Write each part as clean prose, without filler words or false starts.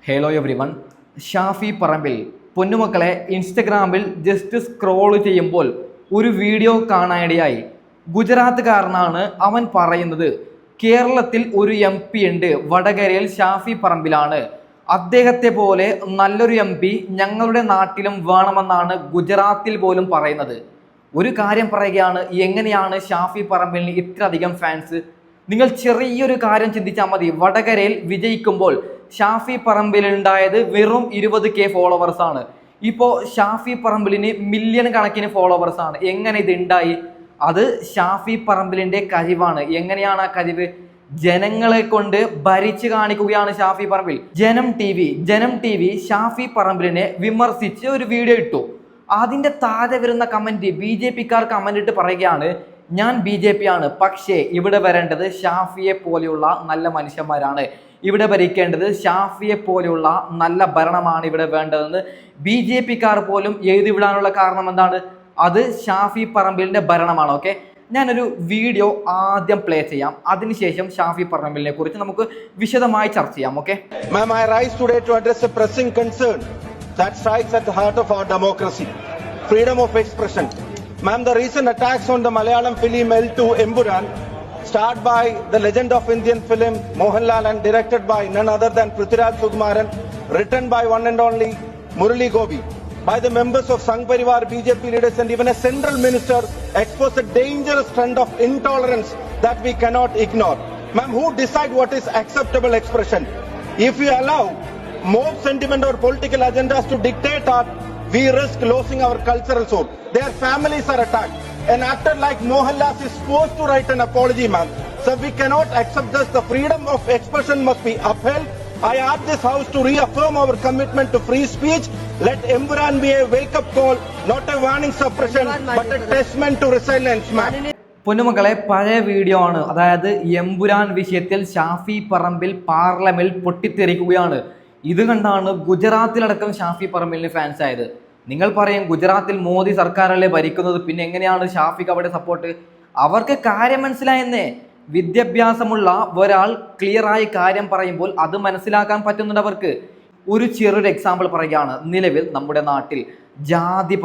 Hello everyone. Shafi Parambil പൊന്നുമക്കളെ ഇൻസ്റ്റഗ്രാമിൽ just scroll ചെയ്യുമ്പോൾ ഒരു വീഡിയോ കാണാനിടയായി. ഗുജറാത്തുകാരനാണ്. അവൻ പറയുന്നത് കേരളത്തിൽ ഒരു MP ഉണ്ട്, വടകരയിൽ ഷാഫി പറമ്പിലാണ്. അദ്ദേഹത്തെ പോലെ നല്ലൊരു MP ഞങ്ങളുടെ നാട്ടിലും വേണമെന്നാണ് ഗുജറാത്തിൽ പോലും പറയുന്നത്. ഒരു കാര്യം പറയുകയാണ്, എങ്ങനെയാണ് ഷാഫി പറമ്പിലിന് ഇത്രയധികം ഫാൻസ്? നിങ്ങൾ ചെറിയൊരു കാര്യം ചിന്തിച്ചാൽ മതി. വടകരയിൽ വിജയിക്കുമ്പോൾ ഷാഫി പറമ്പിൽ ഉണ്ടായത് വെറും 20K ഫോളോവേഴ്സ് ആണ്. ഇപ്പോൾ ഷാഫി പറമ്പിലിന് മില്യൺ കണക്കിന് ഫോളോവേഴ്സ് ആണ്. എങ്ങനെ ഇത് ഉണ്ടായി? അത് ഷാഫി പറമ്പിലിന്റെ കഴിവാണ്. എങ്ങനെയാണ് ആ കഴിവ്? ജനങ്ങളെ കൊണ്ട് ഭരിച്ചു കാണിക്കുകയാണ് ഷാഫി പറമ്പിൽ. ജനം ടി വി ഷാഫി പറമ്പിലിനെ വിമർശിച്ച് ഒരു വീഡിയോ ഇട്ടു. അതിന്റെ താഴെ വരുന്ന കമന്റ് BJP-ക്കാർ കമന്റ് ഇട്ട് പറയുകയാണ്, ഞാൻ BJP ആണ്, പക്ഷേ ഇവിടെ വരേണ്ടത് ഷാഫിയെ പോലെയുള്ള നല്ല മനുഷ്യന്മാരാണ്, ഇവിടെ ഭരിക്കേണ്ടത് ഷാഫിയെ പോലെയുള്ള നല്ല ഭരണമാണ് ഇവിടെ വേണ്ടതെന്ന് BJP-ക്കാർ പോലും എഴുതി വിടാനുള്ള കാരണം എന്താണ്? അത് ഷാഫി പറമ്പിലിന്റെ ഭരണമാണ്. ഓക്കെ, ഞാനൊരു വീഡിയോ ആദ്യം പ്ലേ ചെയ്യാം, അതിനുശേഷം ഷാഫി പറമ്പിലിനെ കുറിച്ച് നമുക്ക് വിശദമായി ചർച്ച ചെയ്യാം. Okay, Ma'am, I rise today to address a pressing concern that strikes at the heart of our democracy, freedom of expression. Ma'am, the recent attacks on the Malayalam film L2 Emburan, starred by the legend of Indian film Mohanlal and directed by none other than Prithviraj Sukumaran, written by one and only Murali Gopi, by the members of Sangh Parivar, BJP leaders and even a central minister, expose a dangerous trend of intolerance that we cannot ignore. Ma'am, who decide what is acceptable expression? If we allow mob sentiment or political agendas to dictate art, we risk losing our cultural soul. Their families are attacked. An actor like Mohanlal is forced to write an apology, ma'am. So we cannot accept this. The freedom of expression must be upheld. I ask this house to reaffirm our commitment to free speech. Let Emburan be a wake-up call, not a warning suppression, but a testament to resilience, ma'am. പൊന്നുമക്കളെ, പഴയ video ആണ്. അതായത് എമ്പുരാൻ വിഷയത്തിൽ ഷാഫി പറമ്പിൽ പാർലമെന്റിൽ പൊട്ടിത്തെറിക്കുകയാണ്. ഇത് കണ്ടാണ് ഗുജറാത്തിലടക്കം Shafi പറമ്പിലിന് fans ആയത്. നിങ്ങൾ പറയും, ഗുജറാത്തിൽ മോദി സർക്കാരല്ലേ ഭരിക്കുന്നത്, പിന്നെ എങ്ങനെയാണ് ഷാഫിക്ക് അവിടെ സപ്പോർട്ട്? അവർക്ക് കാര്യം മനസ്സിലായെന്നേ. വിദ്യാഭ്യാസമുള്ള ഒരാൾ ക്ലിയറായി കാര്യം പറയുമ്പോൾ അത് മനസ്സിലാക്കാൻ പറ്റുന്നുണ്ട് അവർക്ക്. ഒരു ചെറിയൊരു എക്സാമ്പിൾ പറയുകയാണ്. നിലവിൽ നമ്മുടെ നാട്ടിൽ ജാതി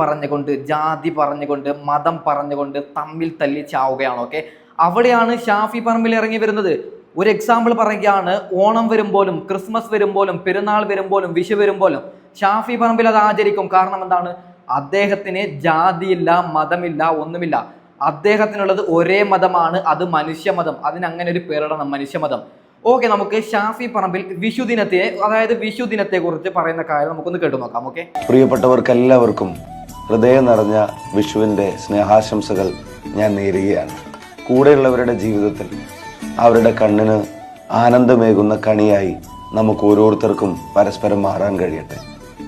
പറഞ്ഞുകൊണ്ട് മതം പറഞ്ഞുകൊണ്ട് തമ്മിൽ തല്ലി ചാവുകയാണ്. ഓക്കെ, അവിടെയാണ് ഷാഫി പറമ്പിൽ ഇറങ്ങി വരുന്നത്. ഒരു എക്സാമ്പിൾ പറയുകയാണ്, ഓണം വരുമ്പോഴും ക്രിസ്മസ് വരുമ്പോഴും പെരുന്നാൾ വരുമ്പോഴും വിഷു വരുമ്പോഴും ഷാഫി പറമ്പിൽ അത് ആചരിക്കും. കാരണം എന്താണ്? അദ്ദേഹത്തിന് ജാതിയില്ല, മതമില്ല, ഒന്നുമില്ല. അദ്ദേഹത്തിനുള്ളത് ഒരേ മതമാണ്, അത് മനുഷ്യമതം. അതിനങ്ങനെ ഒരു പേരിടണം, മനുഷ്യമതം. ഓക്കെ, നമുക്ക് ഷാഫി പറമ്പിൽ വിഷു ദിനത്തെ കുറിച്ച് പറയുന്ന കാര്യം നമുക്കൊന്ന് കേട്ടു നോക്കാം. ഓക്കെ, പ്രിയപ്പെട്ടവർക്ക് എല്ലാവർക്കും ഹൃദയം നിറഞ്ഞ വിഷുവിന്റെ സ്നേഹാശംസകൾ ഞാൻ നേരുകയാണ്. കൂടെയുള്ളവരുടെ ജീവിതത്തിൽ അവരുടെ കണ്ണിന് ആനന്ദമേകുന്ന കണിയായി നമുക്ക് ഓരോരുത്തർക്കും പരസ്പരം മാറാൻ കഴിയട്ടെ.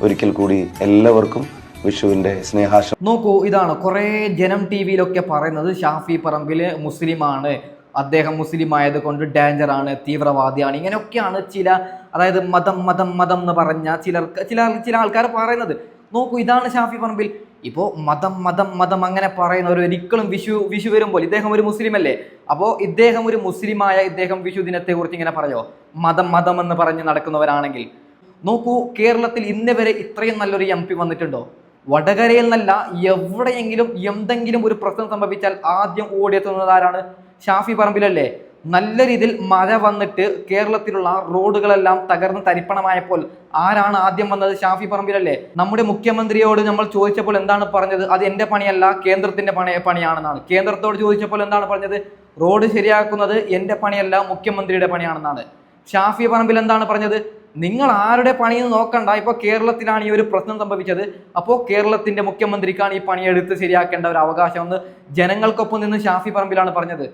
ഒരിക്കൽ കൂടി എല്ലാവർക്കും വിഷുവിന്റെ സ്നേഹാശം. നോക്കൂ, ഇതാണ് കുറെ ജനം TV-യിലൊക്കെ പറയുന്നത് ഷാഫി പറമ്പില് മുസ്ലിമാണ്, അദ്ദേഹം മുസ്ലിം ആയത് കൊണ്ട് ഡേഞ്ചർ ആണ്, തീവ്രവാദിയാണ്, ഇങ്ങനെയൊക്കെയാണ് അതായത് മതം എന്ന് പറഞ്ഞ ചില ആൾക്കാർ പറയുന്നത്. നോക്കൂ, ഇതാണ് ഷാഫി പറമ്പിൽ. ഇപ്പോൾ മതം അങ്ങനെ പറയുന്നവർ ഒരിക്കലും വിഷു വരുമ്പോൾ, ഇദ്ദേഹം ഒരു മുസ്ലിം അല്ലേ, അപ്പോൾ ഇദ്ദേഹം ഒരു മുസ്ലിമായ ഇദ്ദേഹം വിഷു ദിനത്തെ കുറിച്ച് ഇങ്ങനെ പറയോ? മതം എന്ന് പറഞ്ഞ് നടക്കുന്നവരാണെങ്കിൽ നോക്കൂ, കേരളത്തിൽ ഇന്ന് വരെ ഇത്രയും നല്ലൊരു MP വന്നിട്ടുണ്ടോ? വടകരയിൽ നിന്നല്ല, എവിടെയെങ്കിലും എന്തെങ്കിലും ഒരു പ്രശ്നം സംഭവിച്ചാൽ ആദ്യം ഓടിയെത്തുന്നത് ആരാണ്? ഷാഫി പറമ്പിലല്ലേ. നല്ല രീതിയിൽ മഴ വന്നിട്ട് കേരളത്തിലുള്ള റോഡുകളെല്ലാം തകർന്ന് തരിപ്പണമായപ്പോൾ ആരാണ് ആദ്യം വന്നത്? ഷാഫി പറമ്പിലല്ലേ. നമ്മുടെ മുഖ്യമന്ത്രിയോട് നമ്മൾ ചോദിച്ചപ്പോൾ എന്താണ് പറഞ്ഞത്? അത് എൻ്റെ പണിയല്ല, കേന്ദ്രത്തിന്റെ പണിയാണെന്നാണ്. കേന്ദ്രത്തോട് ചോദിച്ചപ്പോൾ എന്താണ് പറഞ്ഞത്? റോഡ് ശരിയാക്കുന്നത് എൻ്റെ പണിയല്ല, മുഖ്യമന്ത്രിയുടെ പണിയാണെന്നാണ്. ഷാഫി പറമ്പിൽ എന്താണ് പറഞ്ഞത്? നിങ്ങൾ ആരുടെ പണിയെന്ന് നോക്കണ്ട, ഇപ്പോൾ കേരളത്തിലാണ് ഈ ഒരു പ്രശ്നം സംഭവിച്ചത്, അപ്പോൾ കേരളത്തിന്റെ മുഖ്യമന്ത്രിക്കാണ് ഈ പണിയെടുത്ത് ശരിയാക്കേണ്ട ഒരു അവകാശം എന്ന് ജനങ്ങൾക്കൊപ്പം നിന്ന് ഷാഫി പറമ്പിലാണ് പറഞ്ഞത്.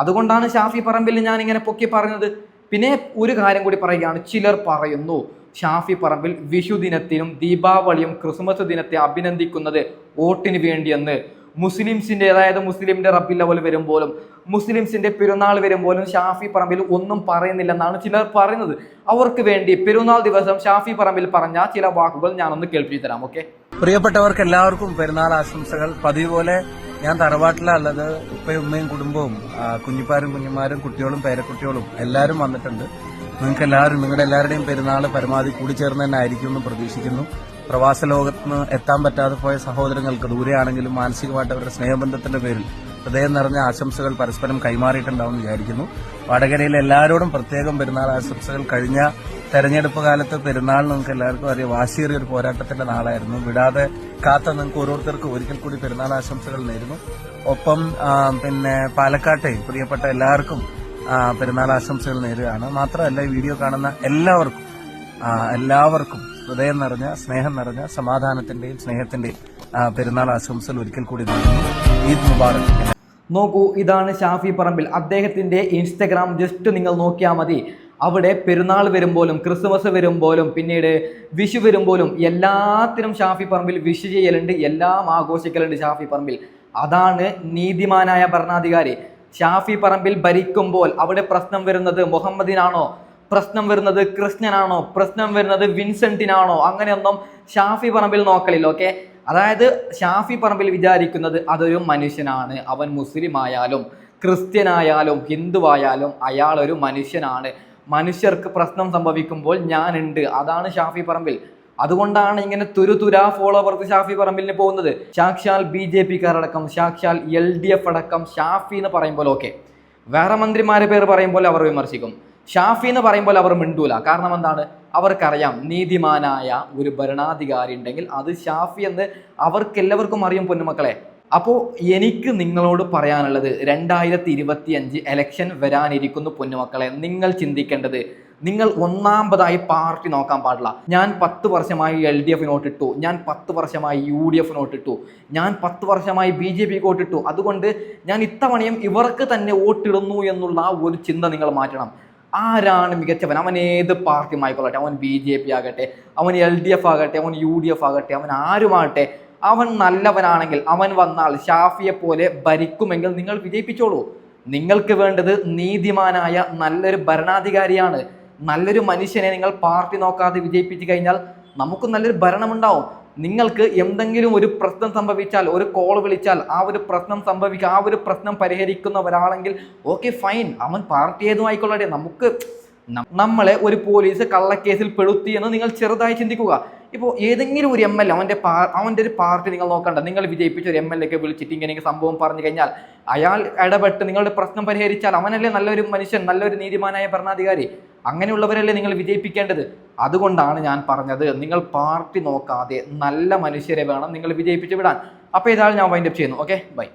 അതുകൊണ്ടാണ് ഷാഫി പറമ്പിൽ ഞാൻ ഇങ്ങനെ പൊക്കി പറഞ്ഞത്. പിന്നെ ഒരു കാര്യം കൂടി പറയുകയാണ്, ചിലർ പറയുന്നു ഷാഫി പറമ്പിൽ വിഷു ദിനത്തിനും ദീപാവലിയും ക്രിസ്മസ് ദിനത്തെ അഭിനന്ദിക്കുന്നത് വോട്ടിന് വേണ്ടിയെന്ന്. മുസ്ലിമിന്റെ റബ്ബിൽ അവൽ വരുമ്പോഴും മുസ്ലിംസിന്റെ പെരുന്നാൾ വരുമ്പോഴും ഷാഫി പറമ്പിൽ ഒന്നും പറയുന്നില്ലെന്നാണ് ചിലർ പറയുന്നത്. അവർക്ക് വേണ്ടി പെരുന്നാൾ ദിവസം ഷാഫി പറമ്പിൽ പറഞ്ഞ ചില വാക്കുകൾ ഞാനൊന്ന് കേൾപ്പിച്ചു തരാം. ഓക്കെ, പ്രിയപ്പെട്ടവർക്ക് എല്ലാവർക്കും പെരുന്നാൾ ആശംസകൾ. പതിവ് പോലെ ഞാൻ തറവാട്ടിലുള്ളത്. ഉപ്പയും ഉമ്മയും കുടുംബവും കുഞ്ഞിപ്പാരും കുഞ്ഞുമാരും കുട്ടികളും പേരക്കുട്ടികളും എല്ലാവരും വന്നിട്ടുണ്ട്. നിങ്ങൾക്ക് എല്ലാവരും നിങ്ങളുടെ എല്ലാവരുടെയും പെരുന്നാൾ പരമാവധി കൂടിച്ചേർന്ന് തന്നെ ആയിരിക്കും എന്ന് പ്രതീക്ഷിക്കുന്നു. പ്രവാസ ലോകത്ത് എത്താൻ പറ്റാതെ പോയ സഹോദരങ്ങൾക്ക് ദൂരെയാണെങ്കിലും മാനസികമായിട്ട് അവരുടെ സ്നേഹബന്ധത്തിന്റെ പേരിൽ ഹൃദയം നിറഞ്ഞ ആശംസകൾ പരസ്പരം കൈമാറിയിട്ടുണ്ടാവുമെന്ന് വിചാരിക്കുന്നു. വടകരയിലെ എല്ലാവരോടും പ്രത്യേകം പെരുന്നാൾ ആശംസകൾ. കഴിഞ്ഞ തെരഞ്ഞെടുപ്പ് കാലത്ത് പെരുന്നാൾ നിങ്ങൾക്ക് എല്ലാവർക്കും അറിയാം വാശിയേറിയ ഒരു പോരാട്ടത്തിന്റെ നാളായിരുന്നു. വിടാതെ കാത്ത നിങ്ങൾക്ക് ഓരോരുത്തർക്കും ഒരിക്കൽ കൂടി പെരുന്നാൾ ആശംസകൾ നേരുന്നു. ഒപ്പം പാലക്കാട്ടെ പ്രിയപ്പെട്ട എല്ലാവർക്കും പെരുന്നാൾ ആശംസകൾ നേരുകയാണ്. മാത്രമല്ല ഈ വീഡിയോ കാണുന്ന എല്ലാവർക്കും ഹൃദയം നിറഞ്ഞ സ്നേഹം നിറഞ്ഞ സമാധാനത്തിന്റെയും സ്നേഹത്തിന്റെയും പെരുന്നാൾ ആശംസകൾ ഒരിക്കൽ കൂടി നൽകുന്നു. ഈദ് മുബാറക്. നോക്കൂ, ഇതാണ് ഷാഫി പറമ്പിൽ. അദ്ദേഹത്തിന്റെ ഇൻസ്റ്റഗ്രാം ജസ്റ്റ് നിങ്ങൾ നോക്കിയാൽ മതി. അവിടെ പെരുന്നാൾ വരുമ്പോഴും ക്രിസ്മസ് വരുമ്പോഴും പിന്നീട് വിഷു വരുമ്പോഴും എല്ലാത്തിനും ഷാഫി പറമ്പിൽ വിഷു ചെയ്യലുണ്ട്, എല്ലാം ആഘോഷിക്കലുണ്ട് ഷാഫി പറമ്പിൽ. അതാണ് നീതിമാനായ ഭരണാധികാരി. ഷാഫി പറമ്പിൽ ഭരിക്കുമ്പോൾ അവിടെ പ്രശ്നം വരുന്നത് മുഹമ്മദിനാണോ, പ്രശ്നം വരുന്നത് കൃഷ്ണനാണോ, പ്രശ്നം വരുന്നത് വിൻസെന്റിനാണോ, അങ്ങനെയൊന്നും ഷാഫി പറമ്പിൽ നോക്കലില്ല. ഓക്കെ, അതായത് ഷാഫി പറമ്പിൽ വിചാരിക്കുന്നത് അതൊരു മനുഷ്യനാണ്. അവൻ മുസ്ലിം ആയാലും ക്രിസ്ത്യനായാലും ഹിന്ദുവായാലും അയാൾ ഒരു മനുഷ്യനാണ്. മനുഷ്യർക്ക് പ്രശ്നം സംഭവിക്കുമ്പോൾ ഞാനുണ്ട്. അതാണ് ഷാഫി പറമ്പിൽ. അതുകൊണ്ടാണ് ഇങ്ങനെ തുരുതുരാ ഫോളോവേഴ്സ് ഷാഫി പറമ്പിലിന് പോകുന്നത്. സാക്ഷാൽ BJP-കാരടക്കം സാക്ഷാൽ LDF അടക്കം ഷാഫി എന്ന് പറയുമ്പോൾ ഓക്കെ, വേറെ മന്ത്രിമാരെ പേര് പറയുമ്പോൾ അവർ വിമർശിക്കും. ഷാഫി എന്ന് പറയുമ്പോൾ അവർ മിണ്ടൂല. കാരണം എന്താണ്? അവർക്കറിയാം നീതിമാനായ ഒരു ഭരണാധികാരി ഉണ്ടെങ്കിൽ അത് ഷാഫി എന്ന് അവർക്കെല്ലാവർക്കും അറിയും പൊന്നുമക്കളെ. അപ്പോൾ എനിക്ക് നിങ്ങളോട് പറയാനുള്ളത് 2025 ഇലക്ഷൻ വരാനിരിക്കുന്നു പൊന്നുമക്കളെ. നിങ്ങൾ ചിന്തിക്കേണ്ടത്, നിങ്ങൾ ഒന്നാമതായി പാർട്ടി നോക്കാൻ പാടില്ല. ഞാൻ 10 വർഷമായി LDF നോട്ടിട്ടു, ഞാൻ 10 വർഷമായി UDF നോട്ടിട്ടു, ഞാൻ 10 വർഷമായി BJP വോട്ടിട്ടു, അതുകൊണ്ട് ഞാൻ ഇത്തവണയും ഇവർക്ക് തന്നെ വോട്ടിടുന്നു എന്നുള്ള ഒരു ചിന്ത നിങ്ങൾ മാറ്റണം. ആരാണ് മികച്ചവൻ? അവൻ ഏത് പാർട്ടിയും ആയിക്കൊള്ളട്ടെ, അവൻ BJP ആകട്ടെ, അവൻ LDF ആകട്ടെ, അവൻ UDF ആകട്ടെ, അവൻ ആരുമാകട്ടെ, അവൻ നല്ലവനാണെങ്കിൽ അവൻ വന്നാൽ ഷാഫിയെ പോലെ ഭരിക്കുമെങ്കിൽ നിങ്ങൾ വിജയിപ്പിച്ചോളൂ. നിങ്ങൾക്ക് വേണ്ടത് നീതിമാനായ നല്ലൊരു ഭരണാധികാരിയാണ്. നല്ലൊരു മനുഷ്യനെ നിങ്ങൾ പാർട്ടി നോക്കാതെ വിജയിപ്പിച്ചു കഴിഞ്ഞാൽ നമുക്ക് നല്ലൊരു ഭരണമുണ്ടാവും. നിങ്ങൾക്ക് എന്തെങ്കിലും ഒരു പ്രശ്നം സംഭവിച്ചാൽ, ഒരു കോൾ വിളിച്ചാൽ ആ ഒരു പ്രശ്നം സംഭവിക്കുക, ആ ഒരു പ്രശ്നം പരിഹരിക്കുന്ന ഒരാളെങ്കിൽ ഓക്കെ ഫൈൻ, അവൻ പാർട്ടി ഏതും ആയിക്കൊള്ളട്ടെ. നമുക്ക് നമ്മളെ ഒരു പോലീസ് കള്ളക്കേസിൽ പെടുത്തി എന്ന് നിങ്ങൾ ചെറുതായി ചിന്തിക്കുക. ഇപ്പോൾ ഏതെങ്കിലും ഒരു MLA അവൻ്റെ ഒരു പാർട്ടി നിങ്ങൾ നോക്കണ്ട, നിങ്ങൾ വിജയിപ്പിച്ച ഒരു MLA ഒക്കെ വിളിച്ചിട്ട് ഇങ്ങനെ സംഭവം പറഞ്ഞു കഴിഞ്ഞാൽ അയാൾ ഇടപെട്ട് നിങ്ങളുടെ പ്രശ്നം പരിഹരിച്ചാൽ അവനല്ലേ നല്ലൊരു മനുഷ്യൻ, നല്ലൊരു നീതിമാനായ ഭരണാധികാരി. അങ്ങനെയുള്ളവരല്ലേ നിങ്ങൾ വിജയിപ്പിക്കേണ്ടത്. അതുകൊണ്ടാണ് ഞാൻ പറഞ്ഞത്, നിങ്ങൾ പാർട്ടി നോക്കാതെ നല്ല മനുഷ്യരെ വേണം നിങ്ങൾ വിജയിപ്പിച്ച് വിടാൻ. അപ്പോൾ ഏതായാലും ഞാൻ വൈൻഡപ്പ് ചെയ്യുന്നു. Okay, by.